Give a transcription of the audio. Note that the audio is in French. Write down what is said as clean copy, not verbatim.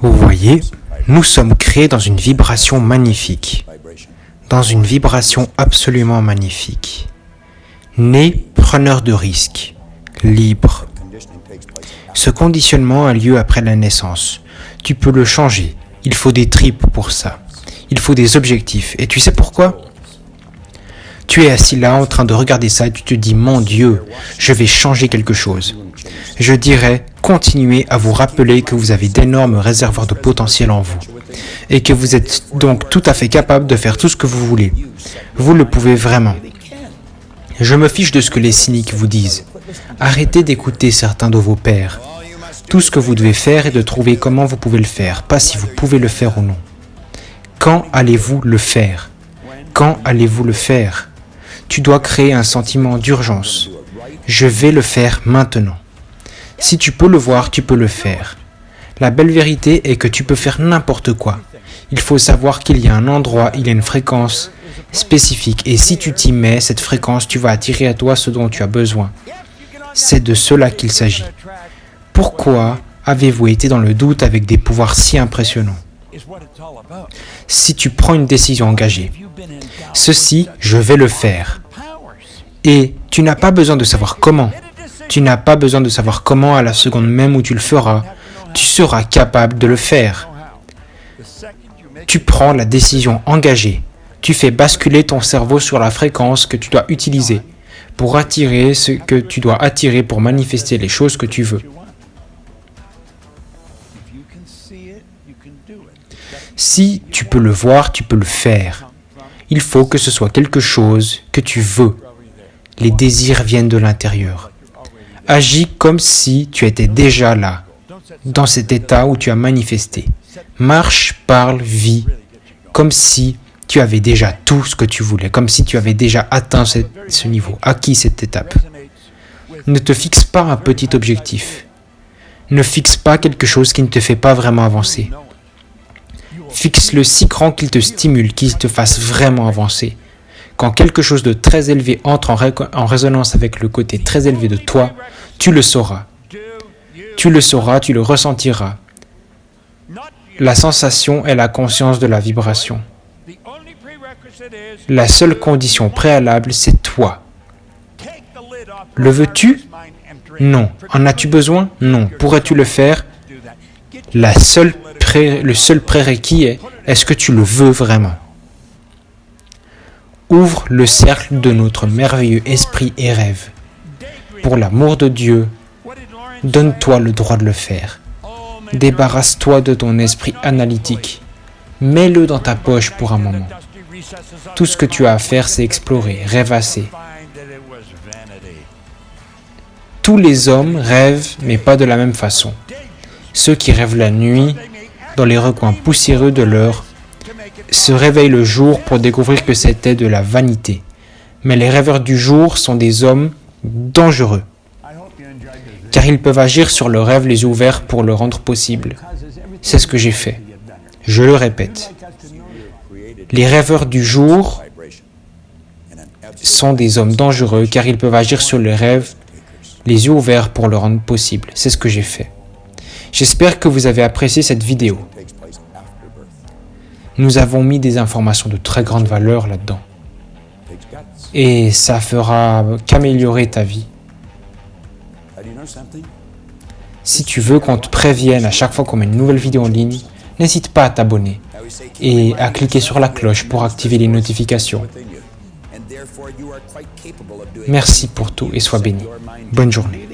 Vous voyez, nous sommes créés dans une vibration magnifique, dans une vibration absolument magnifique. Né preneur de risques, libre. Ce conditionnement a lieu après la naissance. Tu peux le changer. Il faut des tripes pour ça. Il faut des objectifs. Et tu sais pourquoi ? Tu es assis là en train de regarder ça et tu te dis « Mon Dieu, je vais changer quelque chose ». Je dirais, continuez à vous rappeler que vous avez d'énormes réservoirs de potentiel en vous et que vous êtes donc tout à fait capable de faire tout ce que vous voulez. Vous le pouvez vraiment. Je me fiche de ce que les cyniques vous disent. Arrêtez d'écouter certains de vos pairs. Tout ce que vous devez faire est de trouver comment vous pouvez le faire, pas si vous pouvez le faire ou non. Quand allez-vous le faire ? Quand allez-vous le faire ? Tu dois créer un sentiment d'urgence. Je vais le faire maintenant. Si tu peux le voir, tu peux le faire. La belle vérité est que tu peux faire n'importe quoi. Il faut savoir qu'il y a un endroit, il y a une fréquence spécifique. Et si tu t'y mets, cette fréquence, tu vas attirer à toi ce dont tu as besoin. C'est de cela qu'il s'agit. Pourquoi avez-vous été dans le doute avec des pouvoirs si impressionnants ? Si tu prends une décision engagée, ceci, je vais le faire. Et tu n'as pas besoin de savoir comment. Tu n'as pas besoin de savoir comment à la seconde même où tu le feras. Tu seras capable de le faire. Tu prends la décision engagée. Tu fais basculer ton cerveau sur la fréquence que tu dois utiliser pour attirer ce que tu dois attirer pour manifester les choses que tu veux. Si tu peux le voir, tu peux le faire. Il faut que ce soit quelque chose que tu veux. Les désirs viennent de l'intérieur. Agis comme si tu étais déjà là, dans cet état où tu as manifesté. Marche, parle, vis, comme si tu avais déjà tout ce que tu voulais, comme si tu avais déjà atteint ce niveau, acquis cette étape. Ne te fixe pas un petit objectif. Ne fixe pas quelque chose qui ne te fait pas vraiment avancer. Fixe-le si grand qu'il te stimule, qu'il te fasse vraiment avancer. Quand quelque chose de très élevé entre en résonance avec le côté très élevé de toi, tu le sauras. Tu le sauras, tu le ressentiras. La sensation est la conscience de la vibration. La seule condition préalable, c'est toi. Le veux-tu ? Non. En as-tu besoin ? Non. Pourrais-tu le faire ? Le seul prérequis est, est-ce que tu le veux vraiment ? Ouvre le cercle de notre merveilleux esprit et rêve. Pour l'amour de Dieu, donne-toi le droit de le faire. Débarrasse-toi de ton esprit analytique. Mets-le dans ta poche pour un moment. Tout ce que tu as à faire, c'est explorer, rêvasser. Tous les hommes rêvent, mais pas de la même façon. Ceux qui rêvent la nuit, dans les recoins poussiéreux de l'heure, se réveillent le jour pour découvrir que c'était de la vanité. Mais les rêveurs du jour sont des hommes dangereux, car ils peuvent agir sur le rêve les yeux ouverts pour le rendre possible. C'est ce que j'ai fait. Je le répète. Les rêveurs du jour sont des hommes dangereux, car ils peuvent agir sur le rêve les yeux ouverts pour le rendre possible. C'est ce que j'ai fait. J'espère que vous avez apprécié cette vidéo. Nous avons mis des informations de très grande valeur là-dedans. Et ça fera qu'améliorer ta vie. Si tu veux qu'on te prévienne à chaque fois qu'on met une nouvelle vidéo en ligne, n'hésite pas à t'abonner et à cliquer sur la cloche pour activer les notifications. Merci pour tout et sois béni. Bonne journée.